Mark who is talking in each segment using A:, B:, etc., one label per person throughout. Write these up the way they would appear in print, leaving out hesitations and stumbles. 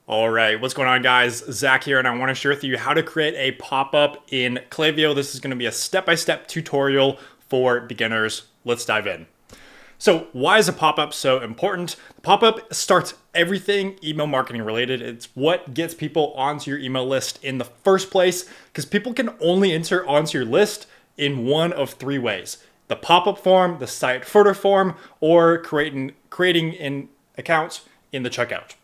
A: All right, what's going on, guys? Zach here, and I want to share with you how to create a pop-up in Klaviyo. This is going to be a step-by-step tutorial for beginners. Let's dive in. So why is a pop-up so important? The pop-up starts everything email marketing related. It's what gets people onto your email list in the first place, because people can only enter onto your list in one of three ways: the pop-up form, the site footer form, or creating an account in the checkout.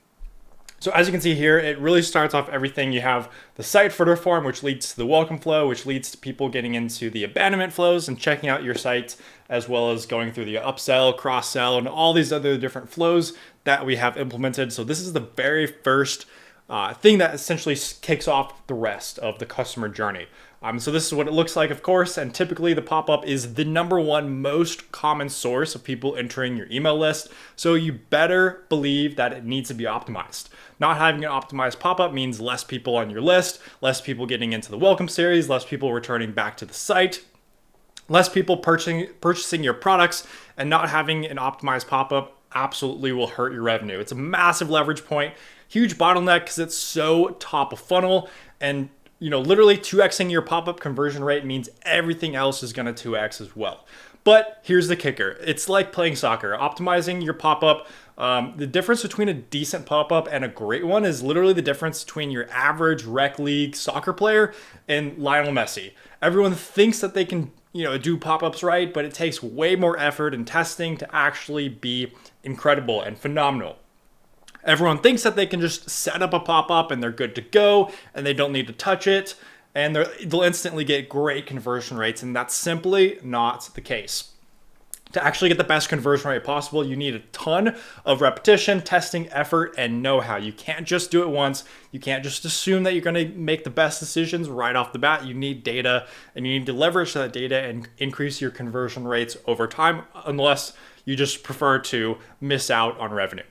A: So as you can see here, it really starts off everything. You have the site footer form, which leads to the welcome flow, which leads to people getting into the abandonment flows and checking out your site, as well as going through the upsell, cross-sell, and all these other different flows that we have implemented. So this is the very first thing that essentially kicks off the rest of the customer journey. So this is what it looks like, of course, and typically the pop-up is the number one most common source of people entering your email list. So you better believe that it needs to be optimized. Not having an optimized pop-up means less people on your list, less people getting into the welcome series, less people returning back to the site, less people purchasing your products, and not having an optimized pop-up absolutely will hurt your revenue. It's a massive leverage point, huge bottleneck because it's so top of funnel, and literally 2xing your pop-up conversion rate means everything else is going to 2x as well. But here's the kicker. It's like playing soccer. Optimizing your pop-up, the difference between a decent pop-up and a great one is literally the difference between your average rec league soccer player and Lionel Messi. Everyone thinks that they can do pop-ups right, but it takes way more effort and testing to actually be incredible and phenomenal. Everyone thinks that they can just set up a pop-up and they're good to go and they don't need to touch it and they'll instantly get great conversion rates, and that's simply not the case. To actually get the best conversion rate possible, you need a ton of repetition, testing, effort, and know-how. You can't just do it once. You can't just assume that you're going to make the best decisions right off the bat. You need data, and you need to leverage that data and increase your conversion rates over time, unless you just prefer to miss out on revenue.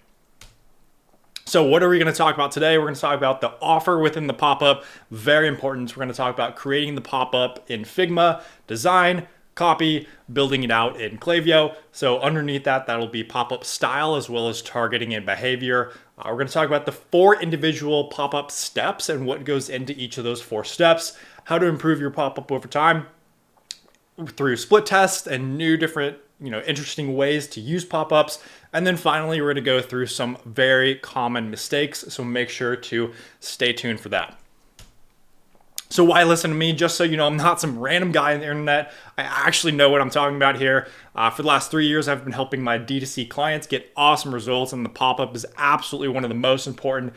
A: So what are we going to talk about today? We're going to talk about the offer within the pop-up. Very important. We're going to talk about creating the pop-up in Figma, design, copy, building it out in Klaviyo. So underneath that, that'll be pop-up style as well as targeting and behavior. We're going to talk about the 4 individual pop-up steps and what goes into each of those 4 steps, how to improve your pop-up over time through split tests and new different interesting ways to use pop-ups. And then finally, we're going to go through some very common mistakes. So make sure to stay tuned for that. So why listen to me? Just so you know, I'm not some random guy on the internet. I actually know what I'm talking about here. For the last 3 years, I've been helping my D2C clients get awesome results, and the pop-up is absolutely one of the most important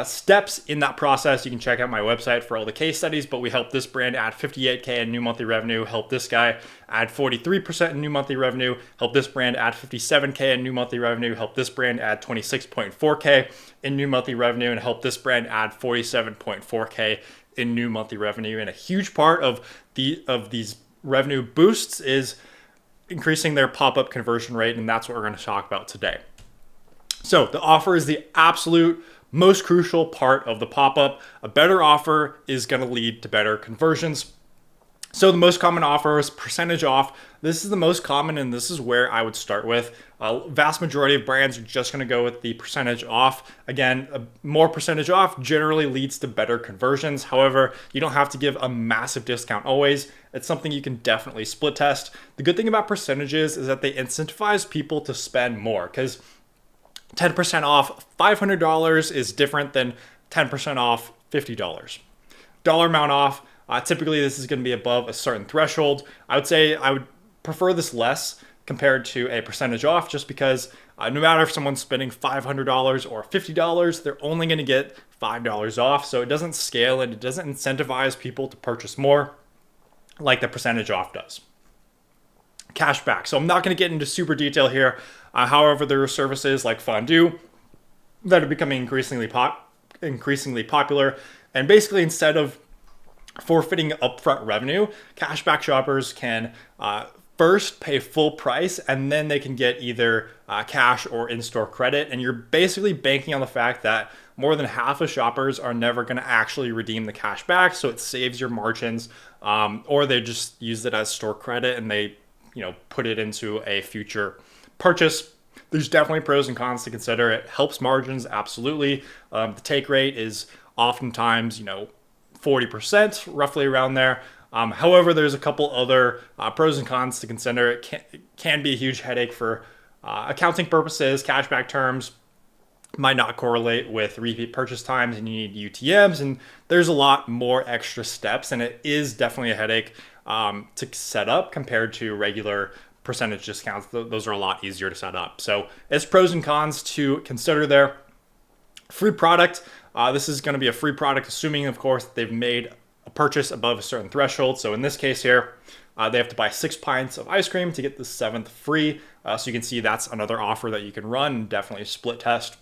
A: steps in that process. You can check out my website for all the case studies, but we helped this brand add 58K in new monthly revenue, helped this guy add 43% in new monthly revenue, helped this brand add 57K in new monthly revenue, helped this brand add 26.4K in new monthly revenue, and helped this brand add 47.4K in new monthly revenue. And a huge part of these revenue boosts is increasing their pop-up conversion rate, and that's what we're going to talk about today. So the offer is the absolute most crucial part of the pop-up. A better offer is going to lead to better conversions. So the most common offer is percentage off. This is the most common, and this is where I would start with. Vast majority of brands are just going to go with the percentage off. Again, more percentage off generally leads to better conversions. However, you don't have to give a massive discount always. It's something you can definitely split test. The good thing about percentages is that they incentivize people to spend more, because 10% off $500 is different than 10% off $50. Dollar amount off, typically this is going to be above a certain threshold. I would say I would prefer this less compared to a percentage off, just because no matter if someone's spending $500 or $50, they're only going to get $5 off. So it doesn't scale and it doesn't incentivize people to purchase more like the percentage off does. Cashback. So I'm not going to get into super detail here. However, there are services like Fondue that are becoming increasingly popular. And basically, instead of forfeiting upfront revenue, cashback shoppers can first pay full price, and then they can get either cash or in-store credit. And you're basically banking on the fact that more than half of shoppers are never going to actually redeem the cash back. So it saves your margins, or they just use it as store credit and they put it into a future purchase. there's definitely pros and cons to consider. It helps margins, absolutely. The take rate is oftentimes, 40%, roughly around there. However, there's a couple other pros and cons to consider. It can be a huge headache for accounting purposes. Cashback terms might not correlate with repeat purchase times, and you need UTMs, and there's a lot more extra steps, and it is definitely a headache to set up compared to regular percentage discounts. Those are a lot easier to set up. So it's pros and cons to consider there. Free product. This is going to be a free product, assuming, of course, they've made a purchase above a certain threshold. So in this case here, they have to buy 6 pints of ice cream to get the 7th free. So you can see that's another offer that you can run, definitely split test.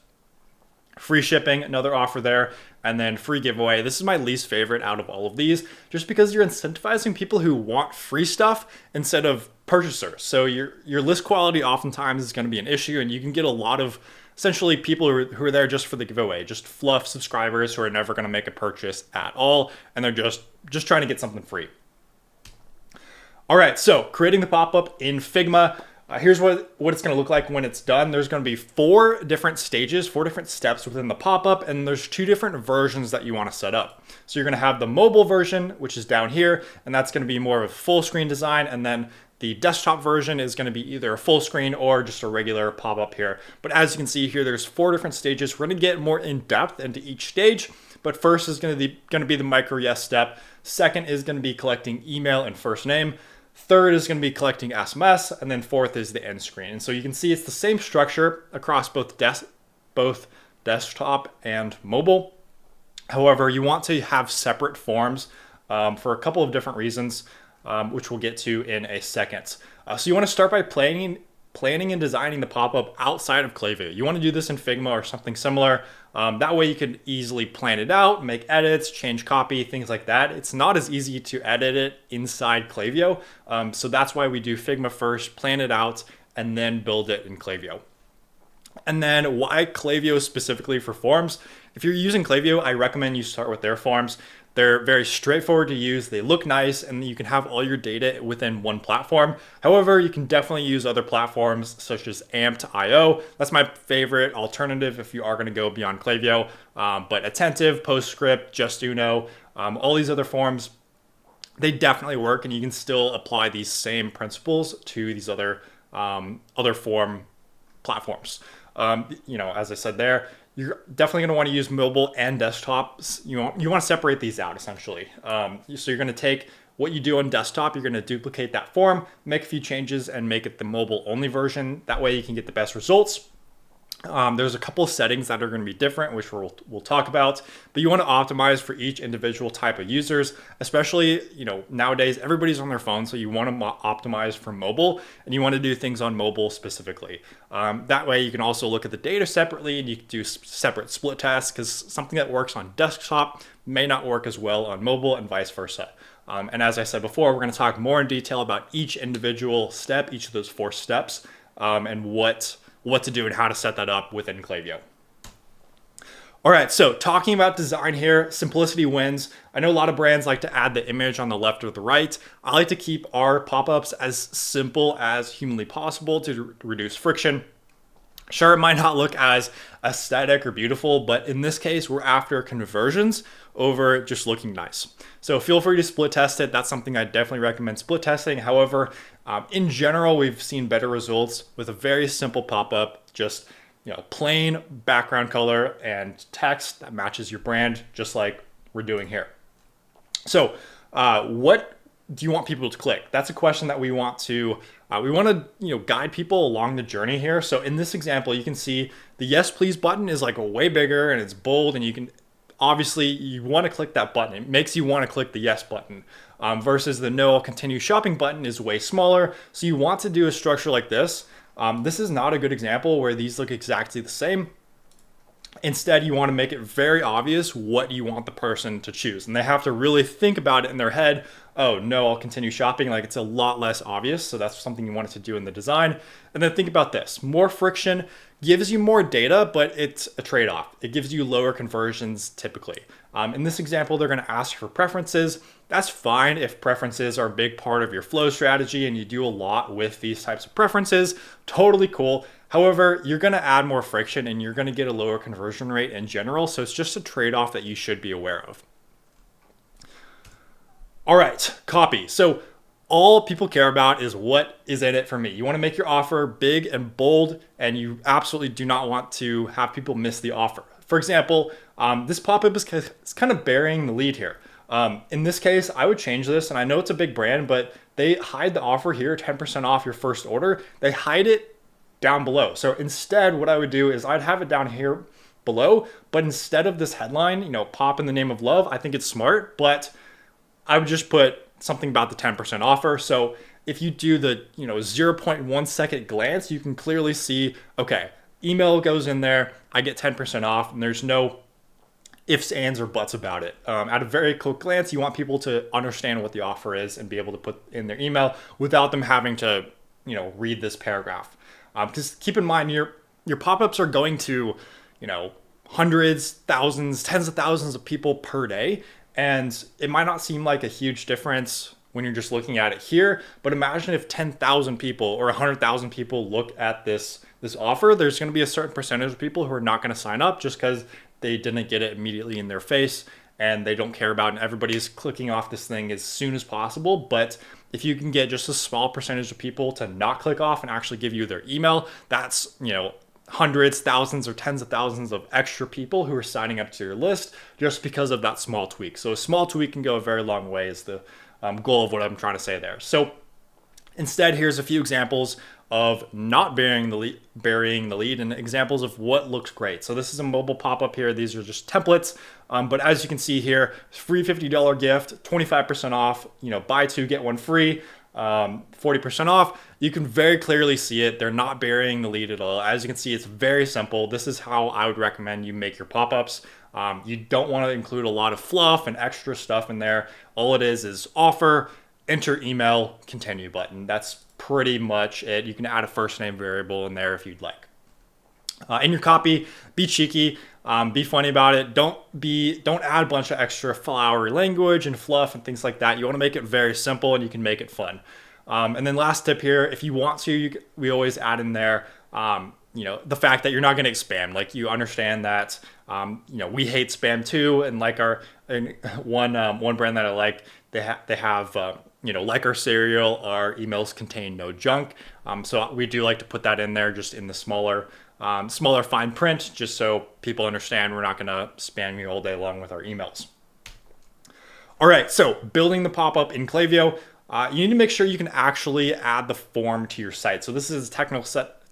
A: Free shipping, another offer there, and then free giveaway. This is my least favorite out of all of these, just because you're incentivizing people who want free stuff instead of purchasers. So your list quality oftentimes is going to be an issue, and you can get a lot of essentially people who are there just for the giveaway, just fluff subscribers who are never going to make a purchase at all, and they're just trying to get something free. All right, so creating the pop-up in Figma. Here's what it's going to look like when it's done. There's going to be 4 different stages, 4 different steps within the pop-up, and there's 2 different versions that you want to set up. So you're going to have the mobile version, which is down here, and that's going to be more of a full screen design, and then the desktop version is going to be either a full screen or just a regular pop-up here. But as you can see here, there's 4 different stages. We're going to get more in depth into each stage, but first is going to be the micro yes step. Second is going to be collecting email and first name. Third is going to be collecting SMS, and then fourth is the end screen. And so you can see it's the same structure across both desktop and mobile. However, you want to have separate forms for a couple of different reasons, which we'll get to in a second. So you want to start by planning and designing the pop-up outside of Klaviyo. You want to do this in Figma or something similar. That way you can easily plan it out, make edits, change copy, things like that. It's not as easy to edit it inside Klaviyo. So that's why we do Figma first, plan it out, and then build it in Klaviyo. And then why Klaviyo specifically for forms? If you're using Klaviyo, I recommend you start with their forms. They're very straightforward to use. They look nice, and you can have all your data within one platform. However, you can definitely use other platforms such as Amp.io. That's my favorite alternative if you are going to go beyond Klaviyo. But Attentive, PostScript, Justuno, all these other forms, they definitely work, and you can still apply these same principles to these other form platforms. As I said there, you're definitely going to want to use mobile and desktops. You want to separate these out essentially. So you're going to take what you do on desktop, you're going to duplicate that form, make a few changes, and make it the mobile only version. That way you can get the best results. There's a couple of settings that are going to be different, which we'll talk about, but you want to optimize for each individual type of users, especially, nowadays everybody's on their phone. So you want to optimize for mobile, and you want to do things on mobile specifically. That way you can also look at the data separately, and you can do separate split tests, because something that works on desktop may not work as well on mobile, and vice versa. And as I said before, we're going to talk more in detail about each individual step, each of those 4 steps, and what to do and how to set that up within Klaviyo. All right, so talking about design here, simplicity wins. I know a lot of brands like to add the image on the left or the right. I like to keep our pop-ups as simple as humanly possible to reduce friction. Sure, it might not look as aesthetic or beautiful, but in this case, we're after conversions over just looking nice. So feel free to split test it. That's something I definitely recommend split testing. However, in general, we've seen better results with a very simple pop-up, just plain background color and text that matches your brand, just like we're doing here. So what do you want people to click? That's a question that we want to guide people along the journey here. So in this example, you can see the yes please button is like way bigger and it's bold, and you can obviously you want to click that button. It makes you want to click the yes button versus the no I'll continue shopping button is way smaller. So you want to do a structure like this. This is not a good example where these look exactly the same. Instead, you want to make it very obvious what you want the person to choose. And they have to really think about it in their head oh no, I'll continue shopping. Like it's a lot less obvious. So that's something you wanted to do in the design. And then think about this, more friction gives you more data, but it's a trade-off. It gives you lower conversions typically. In this example, they're gonna ask for preferences. That's fine if preferences are a big part of your flow strategy and you do a lot with these types of preferences, totally cool. However, you're gonna add more friction and you're gonna get a lower conversion rate in general. So it's just a trade-off that you should be aware of. All right, copy. So all people care about is what is in it for me. You want to make your offer big and bold, and you absolutely do not want to have people miss the offer. For example, this pop-up is kind of burying the lead here. In this case, I would change this, and I know it's a big brand, but they hide the offer here, 10% off your first order. They hide it down below. So instead, what I would do is I'd have it down here below, but instead of this headline, pop in the name of love, I think it's smart, but I would just put something about the 10% offer. So if you do the 0.1 second glance, you can clearly see, okay, email goes in there, I get 10% off, and there's no ifs, ands, or buts about it. At a very quick glance, you want people to understand what the offer is and be able to put in their email without them having to read this paragraph. Because keep in mind, your pop-ups are going to hundreds, thousands, tens of thousands of people per day. And it might not seem like a huge difference when you're just looking at it here, but imagine if 10,000 people or 100,000 people look at this offer, there's going to be a certain percentage of people who are not going to sign up just because they didn't get it immediately in their face and they don't care about it. And everybody's clicking off this thing as soon as possible. But if you can get just a small percentage of people to not click off and actually give you their email, that's, hundreds, thousands, or tens of thousands of extra people who are signing up to your list just because of that small tweak. So a small tweak can go a very long way is the goal of what I'm trying to say there. So instead, here's a few examples of not burying the lead and examples of what looks great. So this is a mobile pop-up here. These are just templates. But as you can see here, free $50 gift, 25% off, buy two, get one free. 40% off. You can very clearly see it. They're not burying the lead at all. As you can see, it's very simple. This is how I would recommend you make your pop-ups. You don't want to include a lot of fluff and extra stuff in there. All it is offer, enter email, continue button. That's pretty much it. You can add a first name variable in there if you'd like. In your copy, be cheeky, be funny about it. Don't add a bunch of extra flowery language and fluff and things like that. You want to make it very simple and you can make it fun. And then last tip here, if you want to, we always add in there, the fact that you're not getting spam. Like you understand that, we hate spam too. And like one brand that I like, they have like our cereal, our emails contain no junk. So we do like to put that in there just in the smaller fine print, just so people understand we're not going to spam you all day long with our emails. All right, so building the pop-up in Klaviyo, you need to make sure you can actually add the form to your site. So this is a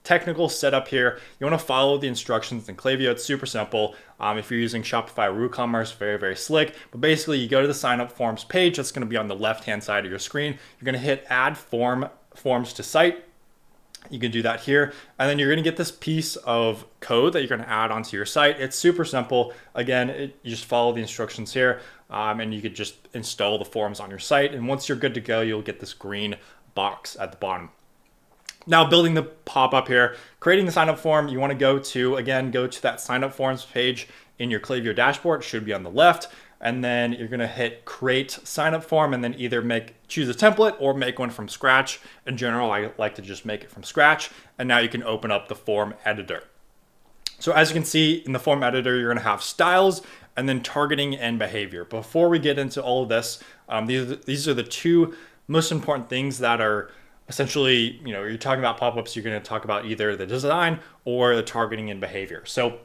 A: technical setup here. You want to follow the instructions in Klaviyo. It's super simple. If you're using Shopify or WooCommerce, very, very slick. But basically, you go to the sign up forms page. That's going to be on the left-hand side of your screen. You're going to hit add forms to site. You can do that here. And then you're going to get this piece of code that you're going to add onto your site. It's super simple. Again, you just follow the instructions here, and you could just install the forms on your site. And once you're good to go, you'll get this green box at the bottom. Now, building the pop-up here, creating the sign-up form, you want to go to that sign-up forms page in your Klaviyo dashboard. It should be on the left. And then you're going to hit create sign-up form and then either choose a template or make one from scratch. In general, I like to just make it from scratch. And now you can open up the form editor. So as you can see in the form editor, you're going to have styles and then targeting and behavior. Before we get into all of this, these are the two most important things that are essentially, you're talking about pop-ups, you're going to talk about either the design or the targeting and behavior. So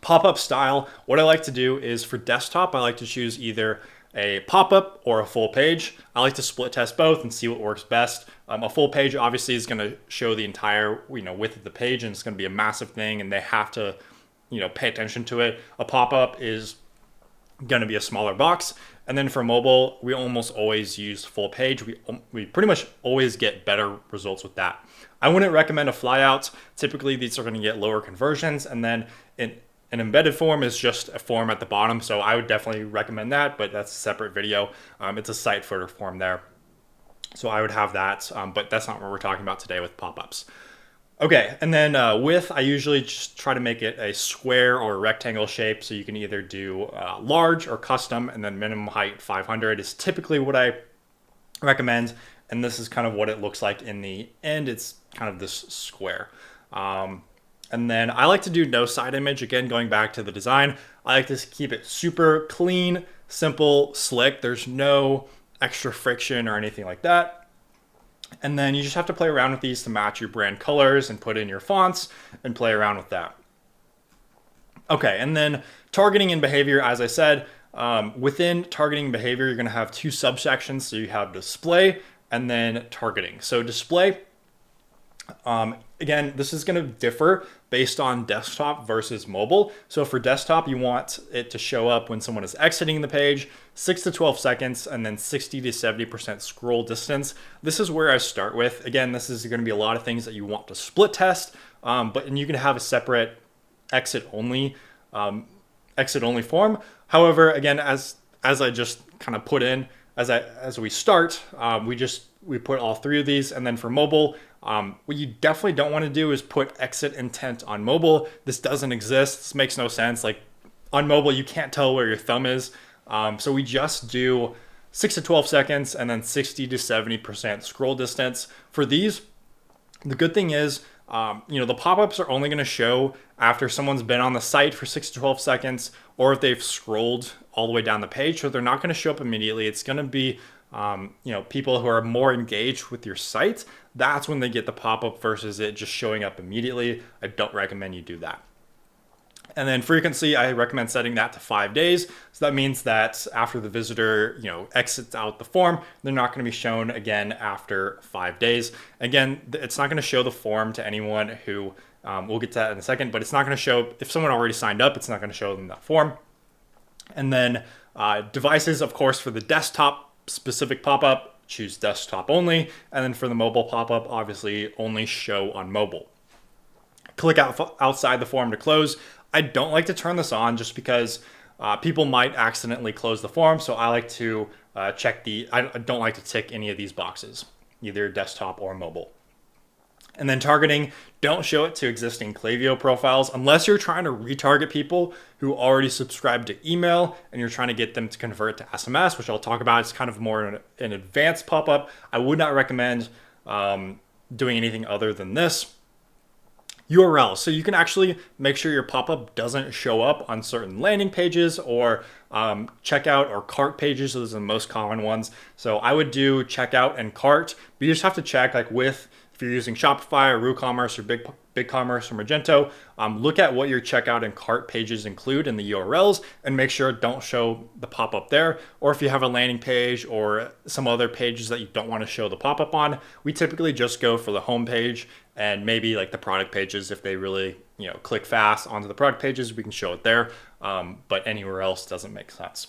A: pop-up style, what I like to do is for desktop, I like to choose either a pop-up or a full page. I like to split test both and see what works best. A full page obviously is going to show the entire width of the page, and it's going to be a massive thing, and they have to pay attention to it. A pop-up is going to be a smaller box. And then for mobile, we almost always use full page. We pretty much always get better results with that. I wouldn't recommend a flyout. Typically, these are going to get lower conversions. And then An embedded form is just a form at the bottom, so I would definitely recommend that, but that's a separate video. It's a site footer form there. So I would have that, but that's not what we're talking about today with pop-ups. Okay, and then width, I usually just try to make it a square or a rectangle shape, so you can either do large or custom, and then minimum height 500 is typically what I recommend, and this is kind of what it looks like in the end. It's kind of this square. And then I like to do no side image. Again, going back to the design, I like to keep it super clean, simple, slick. There's no extra friction or anything like that. And then you just have to play around with these to match your brand colors and put in your fonts and play around with that. Okay, and then targeting and behavior, as I said, within targeting behavior, you're gonna have two subsections. So you have display and then targeting. So display, again, this is gonna differ based on desktop versus mobile. So for desktop, you want it to show up when someone is exiting the page, 6 to 12 seconds, and then 60 to 70% scroll distance. This is where I start with. Again, this is gonna be a lot of things that you want to split test, and you can have a separate exit only form. However, again, as I just kind of put in, as we start, we put all three of these, and then for mobile, what you definitely don't want to do is put exit intent on mobile. This doesn't exist. This makes no sense. Like on mobile, you can't tell where your thumb is. So we just do 6 to 12 seconds and then 60 to 70% scroll distance. For these, the good thing is, the pop-ups are only going to show after someone's been on the site for 6 to 12 seconds, or if they've scrolled all the way down the page. So they're not going to show up immediately. It's going to be people who are more engaged with your site. That's when they get the pop-up versus it just showing up immediately. I don't recommend you do that. And then frequency, I recommend setting that to 5 days. So that means that after the visitor, exits out the form, they're not going to be shown again after 5 days. Again, it's not going to show the form to anyone who, we'll get to that in a second, but it's not going to show, if someone already signed up, it's not going to show them that form. And then devices, of course, for the desktop specific pop-up, choose desktop only. And then for the mobile pop-up, obviously only show on mobile. Click outside the form to close. I don't like to turn this on just because people might accidentally close the form. So I like to I don't like to tick any of these boxes, either desktop or mobile. And then targeting, don't show it to existing Klaviyo profiles unless you're trying to retarget people who already subscribe to email and you're trying to get them to convert to SMS, which I'll talk about. It's kind of more an advanced pop-up. I would not recommend doing anything other than this. URL, so you can actually make sure your pop-up doesn't show up on certain landing pages or checkout or cart pages. Those are the most common ones. So I would do checkout and cart, but you just have to check if you're using Shopify or WooCommerce or BigCommerce or Magento, look at what your checkout and cart pages include in the URLs and make sure don't show the pop-up there. Or if you have a landing page or some other pages that you don't want to show the pop-up on, we typically just go for the home page and maybe like the product pages. If they really click fast onto the product pages, we can show it there, but anywhere else doesn't make sense.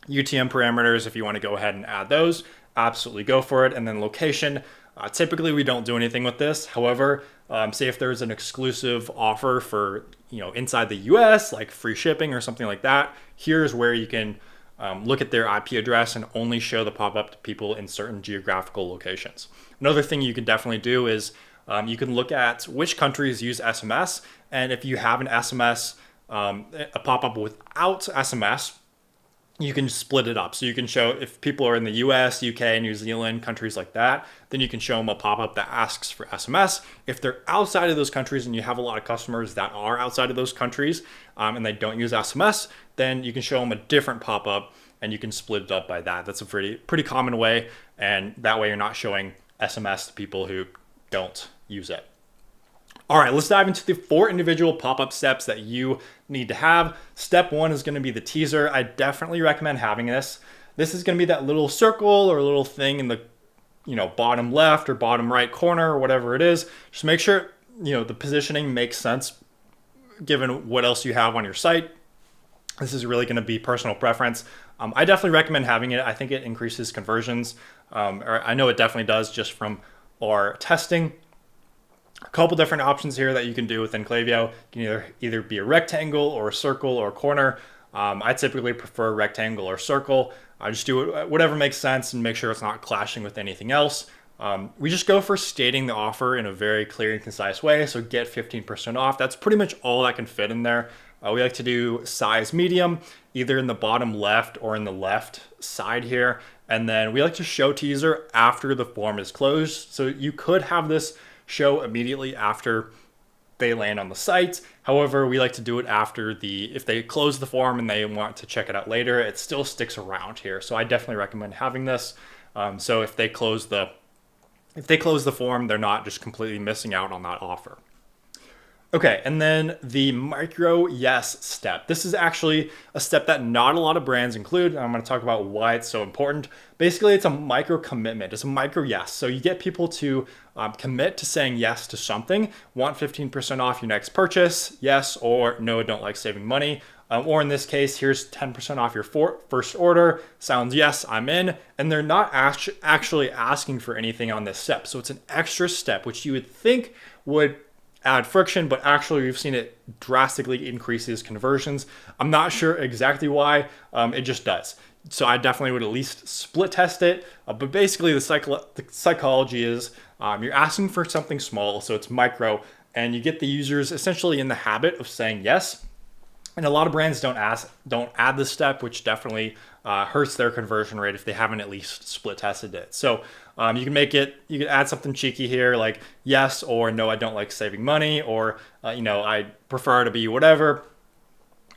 A: UTM parameters, if you want to go ahead and add those, absolutely go for it. And then location, typically we don't do anything with this. However, say if there's an exclusive offer for inside the US, like free shipping or something like that, here's where you can look at their IP address and only show the pop-up to people in certain geographical locations. Another thing you can definitely do is you can look at which countries use SMS, and if you have an SMS, a pop-up without SMS, you can split it up. So you can show if people are in the US, UK, New Zealand, countries like that, then you can show them a pop-up that asks for SMS. If they're outside of those countries and you have a lot of customers that are outside of those countries and they don't use SMS, then you can show them a different pop-up and you can split it up by that. That's a pretty common way, and that way you're not showing SMS to people who don't use it. All right, let's dive into the 4 individual pop-up steps that you need to have. Step 1 is going to be the teaser. I definitely recommend having this. This is going to be that little circle or little thing in the bottom left or bottom right corner or whatever it is. Just make sure the positioning makes sense given what else you have on your site. This is really going to be personal preference. I definitely recommend having it. I think it increases conversions, or I know it definitely does just from our testing. A couple different options here that you can do within Klaviyo. You can either be a rectangle or a circle or a corner. I typically prefer rectangle or circle. I just do it whatever makes sense and make sure it's not clashing with anything else. We just go for stating the offer in a very clear and concise way. So get 15% off. That's pretty much all that can fit in there. We like to do size medium, either in the bottom left or in the left side here. And then we like to show teaser after the form is closed. So you could have this show immediately after they land on the site. However, we like to do it after if they close the form and they want to check it out later, it still sticks around here. So I definitely recommend having this. So if they close the form, they're not just completely missing out on that offer. Okay, and then the micro yes step. This is actually a step that not a lot of brands include. I'm going to talk about why it's so important. Basically, it's a micro commitment. It's a micro yes. So you get people to commit to saying yes to something. Want 15% off your next purchase? Yes, or no, don't like saving money. Or in this case, here's 10% off your first order. Sounds yes, I'm in. And they're not actually asking for anything on this step. So it's an extra step, which you would think would add friction, but actually we've seen it drastically increases conversions. I'm not sure exactly why, it just does. So I definitely would at least split test it. But basically the psychology is you're asking for something small, so it's micro, and you get the users essentially in the habit of saying yes. And a lot of brands don't add this step, which definitely hurts their conversion rate if they haven't at least split tested it. So you can add something cheeky here like yes or no, I don't like saving money, or I prefer to be whatever.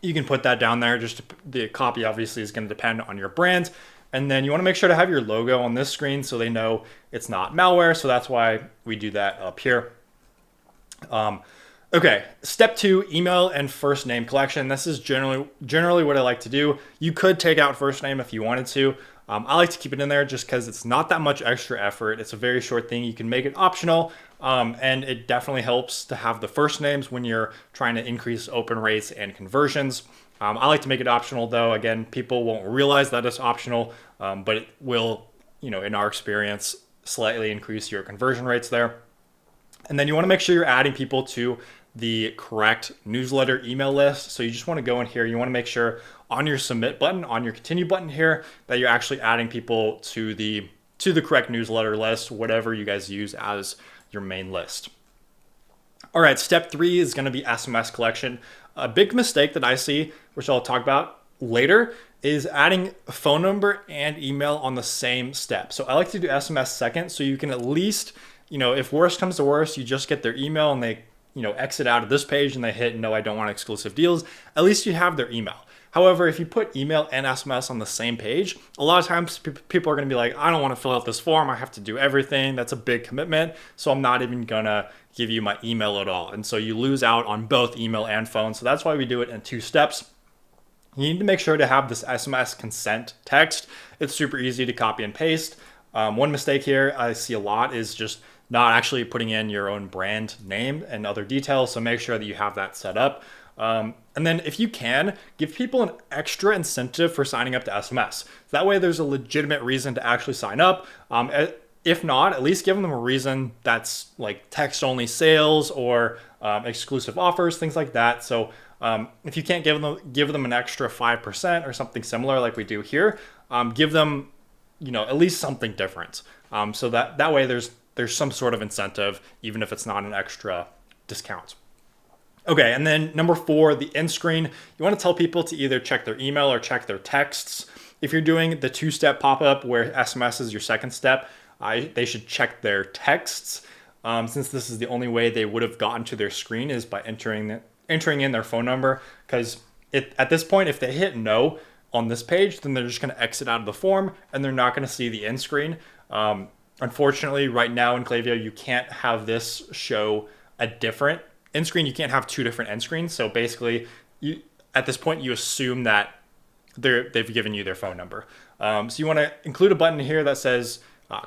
A: You can put that down there. The copy obviously is going to depend on your brand. And then you want to make sure to have your logo on this screen so they know it's not malware. So that's why we do that up here. Okay, step 2, email and first name collection. This is generally what I like to do. You could take out first name if you wanted to. I like to keep it in there just because it's not that much extra effort. It's a very short thing. You can make it optional, and it definitely helps to have the first names when you're trying to increase open rates and conversions. I like to make it optional though. Again, people won't realize that it's optional, but it will, in our experience, slightly increase your conversion rates there. And then you want to make sure you're adding people to the correct newsletter email list. So you just want to go in here. You want to make sure on your submit button, on your continue button here, that you're actually adding people to the correct newsletter list, whatever you guys use as your main list. All right, step 3 is going to be SMS collection. A big mistake that I see, which I'll talk about later, is adding a phone number and email on the same step. So I like to do SMS second, so you can at least, if worst comes to worst, you just get their email and they exit out of this page and they hit no, I don't want exclusive deals. At least you have their email. However, if you put email and SMS on the same page, a lot of times people are going to be like, I don't want to fill out this form. I have to do everything. That's a big commitment. So I'm not even going to give you my email at all. And so you lose out on both email and phone. So that's why we do it in 2 steps. You need to make sure to have this SMS consent text. It's super easy to copy and paste. One mistake here I see a lot is just not actually putting in your own brand name and other details. So make sure that you have that set up. And then if you can, give people an extra incentive for signing up to SMS. That way there's a legitimate reason to actually sign up. If not, at least give them a reason that's like text only sales or exclusive offers, things like that. So if you can't give them an extra 5% or something similar like we do here, give them at least something different. So that way there's some sort of incentive, even if it's not an extra discount. Okay, and then number 4, the end screen. You want to tell people to either check their email or check their texts. If you're doing the 2-step pop-up where SMS is your second step, they should check their texts. Since this is the only way they would have gotten to their screen is by entering in their phone number. Because at this point, if they hit no on this page, then they're just going to exit out of the form and they're not going to see the end screen. Unfortunately, right now in Klaviyo, you can't have this show a different end screen. You can't have 2 different end screens. So basically, at this point, you assume that they've given you their phone number. So you want to include a button here that says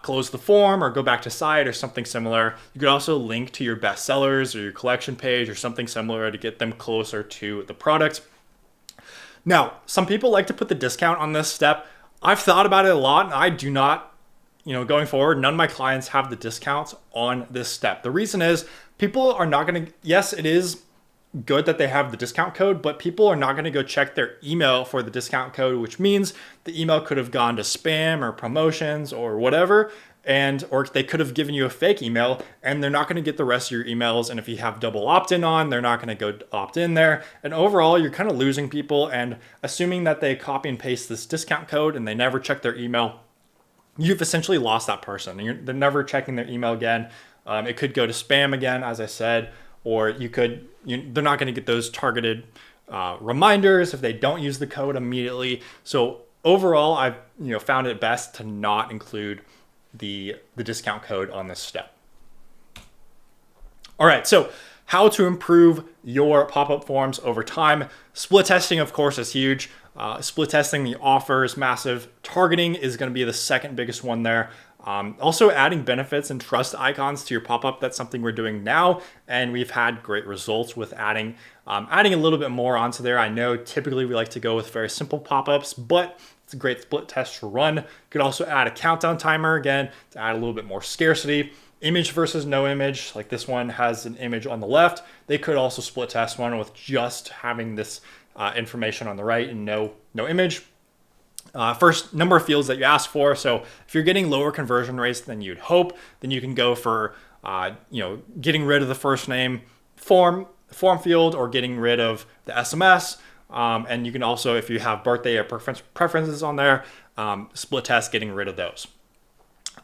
A: close the form or go back to site or something similar. You could also link to your best sellers or your collection page or something similar to get them closer to the product. Now, some people like to put the discount on this step. I've thought about it a lot, and I do not going forward, none of my clients have the discounts on this step. The reason is people are not going to, yes, it is good that they have the discount code, but people are not going to go check their email for the discount code, which means the email could have gone to spam or promotions or whatever, or they could have given you a fake email, and they're not going to get the rest of your emails. And if you have double opt-in on, they're not going to go opt in there. And overall, you're kind of losing people. And assuming that they copy and paste this discount code and they never check their email, you've essentially lost that person. They're never checking their email again. It could go to spam again, as I said, or they're not going to get those targeted reminders if they don't use the code immediately. So overall, I've found it best to not include the discount code on this step. All right, so how to improve your pop-up forms over time. Split testing, of course, is huge. Split testing the offers, massive. Targeting is going to be the second biggest one there. Also adding benefits and trust icons to your pop-up. That's something we're doing now, and we've had great results with adding a little bit more onto there. I know typically we like to go with very simple pop-ups, but it's a great split test to run. You could also add a countdown timer again to add a little bit more scarcity. Image versus no image, like this one has an image on the left. They could also split test one with just having this information on the right and no image. First, number of fields that you ask for. So if you're getting lower conversion rates than you'd hope, then you can go for getting rid of the first name form field, or getting rid of the SMS. And you can also, if you have birthday or preferences on there, split test getting rid of those.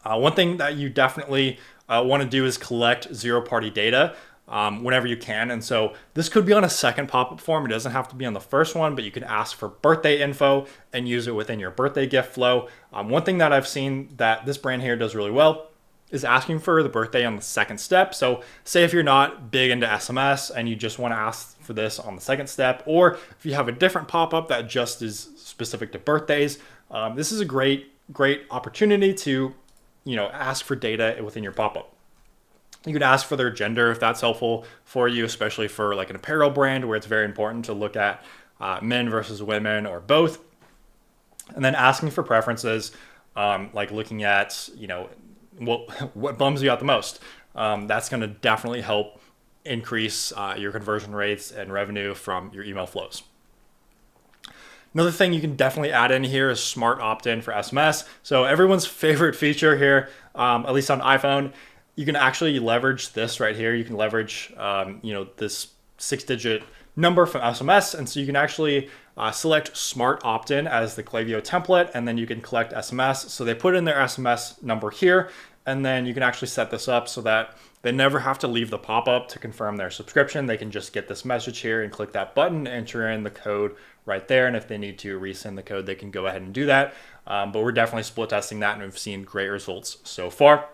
A: One thing that you definitely want to do is collect zero-party data whenever you can. And so this could be on a second pop-up form. It doesn't have to be on the first one, but you can ask for birthday info and use it within your birthday gift flow. One thing that I've seen that this brand here does really well is asking for the birthday on the second step. So say if you're not big into SMS and you just want to ask for this on the second step, or if you have a different pop-up that just is specific to birthdays, this is a great opportunity to ask for data within your pop-up. You could ask for their gender if that's helpful for you, especially for like an apparel brand where it's very important to look at men versus women or both. And then asking for preferences, like looking at, what bums you out the most. That's going to definitely help increase your conversion rates and revenue from your email flows. Another thing you can definitely add in here is smart opt-in for SMS. So everyone's favorite feature here, at least on iPhone, you can actually leverage this right here. You can leverage, this 6-digit number from SMS. And so you can actually select smart opt-in as the Klaviyo template, and then you can collect SMS. So they put in their SMS number here, and then you can actually set this up so that they never have to leave the pop-up to confirm their subscription. They can just get this message here and click that button, enter in the code right there. And if they need to resend the code, they can go ahead and do that. But we're definitely split testing that, and we've seen great results so far.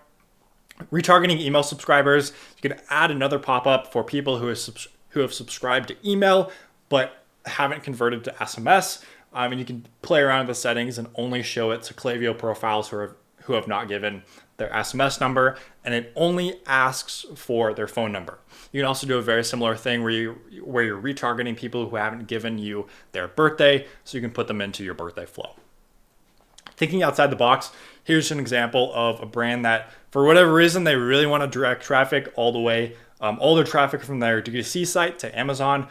A: Retargeting email subscribers. You can add another pop-up for people who have subscribed to email but haven't converted to SMS. And you can play around with the settings and only show it to Klaviyo profiles who have not given their SMS number, and it only asks for their phone number. You can also do a very similar thing where you're retargeting people who haven't given you their birthday, so you can put them into your birthday flow. Thinking outside the box, here's an example of a brand that, for whatever reason, they really want to direct traffic all the way, all their traffic from their D2C site to Amazon.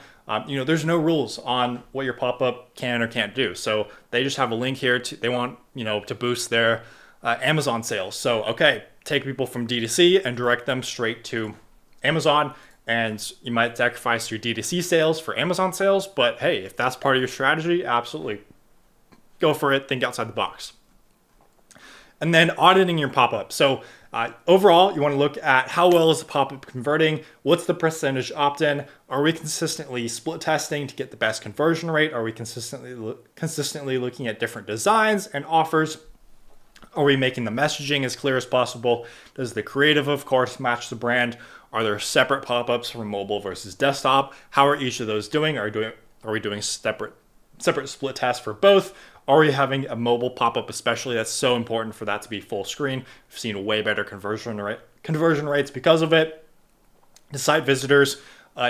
A: There's no rules on what your pop-up can or can't do. So they just have a link here. They want, to boost their Amazon sales. So, okay, take people from D2C and direct them straight to Amazon. And you might sacrifice your D2C sales for Amazon sales. But hey, if that's part of your strategy, absolutely go for it. Think outside the box. And then auditing your pop-up. So overall, you want to look at how well is the pop-up converting? What's the percentage opt-in? Are we consistently split testing to get the best conversion rate? Are we consistently looking at different designs and offers? Are we making the messaging as clear as possible? Does the creative, of course, match the brand? Are there separate pop-ups for mobile versus desktop? How are each of those doing? Are we doing separate split tests for both? Are we having a mobile pop-up especially? That's so important for that to be full screen. We've seen way better conversion rates because of it. The site visitors,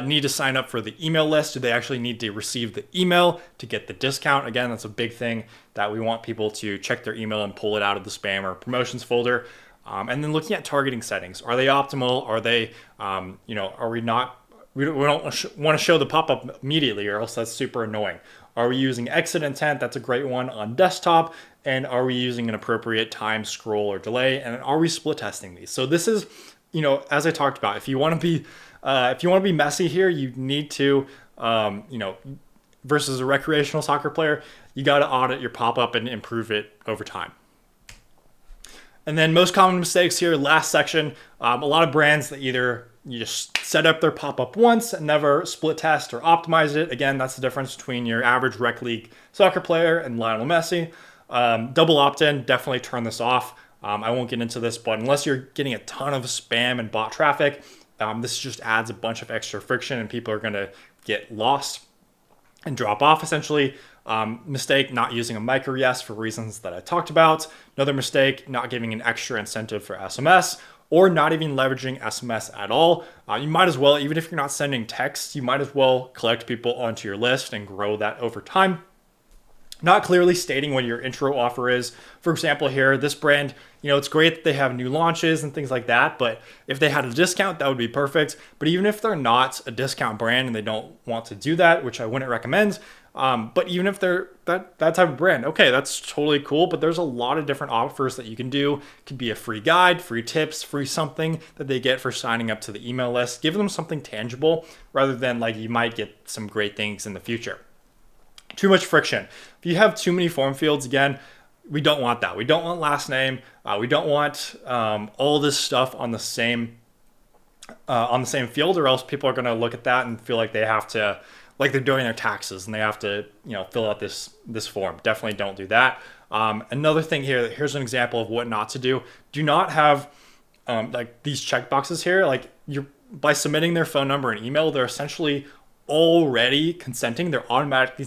A: need to sign up for the email list? Do they actually need to receive the email to get the discount? Again, that's a big thing that we want people to check their email and pull it out of the spam or promotions folder. And then looking at targeting settings, are they optimal? Are they, are we not? We don't want to show the pop-up immediately, or else that's super annoying. Are we using exit intent? That's a great one on desktop. And are we using an appropriate time, scroll, or delay? And are we split testing these? So this is, as I talked about, if you want to be messy here, you need to, versus a recreational soccer player, you got to audit your pop-up and improve it over time. And then most common mistakes here, last section, a lot of brands that either you just set up their pop-up once and never split test or optimize it. Again, that's the difference between your average rec league soccer player and Lionel Messi. Double opt-in, definitely turn this off. I won't get into this, but unless you're getting a ton of spam and bot traffic, this just adds a bunch of extra friction and people are going to get lost and drop off essentially. Mistake, not using a micro yes for reasons that I talked about. Another mistake, not giving an extra incentive for SMS or not even leveraging SMS at all. You might as well, even if you're not sending texts, you might as well collect people onto your list and grow that over time. Not clearly stating what your intro offer is. For example, here, this brand, it's great that they have new launches and things like that, but if they had a discount, that would be perfect. But even if they're not a discount brand and they don't want to do that, which I wouldn't recommend, but even if they're that type of brand, okay, that's totally cool, but there's a lot of different offers that you can do. It could be a free guide, free tips, free something that they get for signing up to the email list. Give them something tangible rather than like you might get some great things in the future. Too much friction. If you have too many form fields, again, we don't want that. We don't want last name. We don't want all this stuff on the same field, or else people are going to look at that and feel like they have to, like they're doing their taxes and they have to, fill out this form. Definitely don't do that. Another thing here, here's an example of what not to do. Do not have like these checkboxes here. Like by submitting their phone number and email, they're essentially already consenting. They're automatically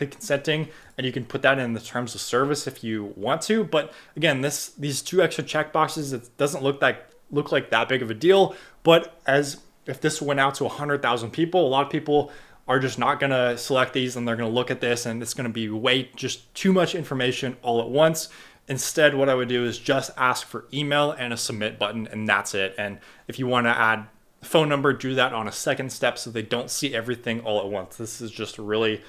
A: consenting, and you can put that in the terms of service if you want to. But again, these two extra checkboxes, it doesn't look like that big of a deal. But as if this went out to 100,000 people, a lot of people are just not going to select these, and they're going to look at this, and it's going to be just too much information all at once. Instead, what I would do is just ask for email and a submit button, and that's it. And if you want to add phone number, do that on a second step so they don't see everything all at once. This is just really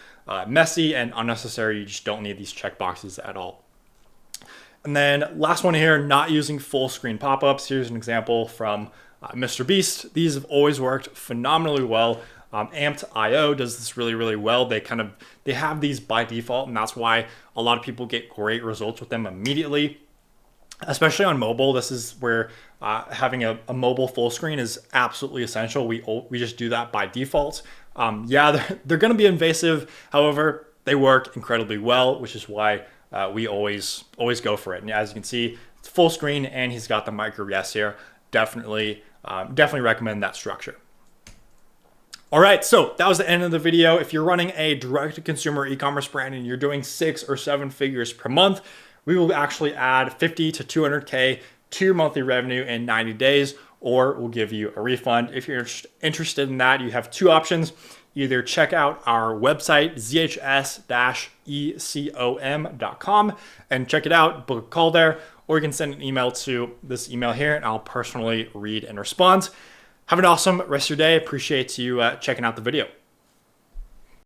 A: messy and unnecessary. You just don't need these checkboxes at all. And then last one here, not using full screen pop-ups. Here's an example from Mr. Beast. These have always worked phenomenally well. Amped.io does this really, really well. They have these by default, and that's why a lot of people get great results with them immediately. Especially on mobile, this is where having a mobile full screen is absolutely essential. We just do that by default. They're going to be invasive. However, they work incredibly well, which is why we always go for it. And as you can see, it's full screen, and he's got the micro yes here. Definitely recommend that structure. All right, so that was the end of the video. If you're running a direct-to-consumer e-commerce brand and you're doing 6 or 7 figures per month, we will actually add 50 to 200K to your monthly revenue in 90 days, or we'll give you a refund. If you're interested in that, you have two options. Either check out our website, zhs-ecom.com, and check it out, book a call there, or you can send an email to this email here, and I'll personally read and respond. Have an awesome rest of your day. Appreciate you checking out the video.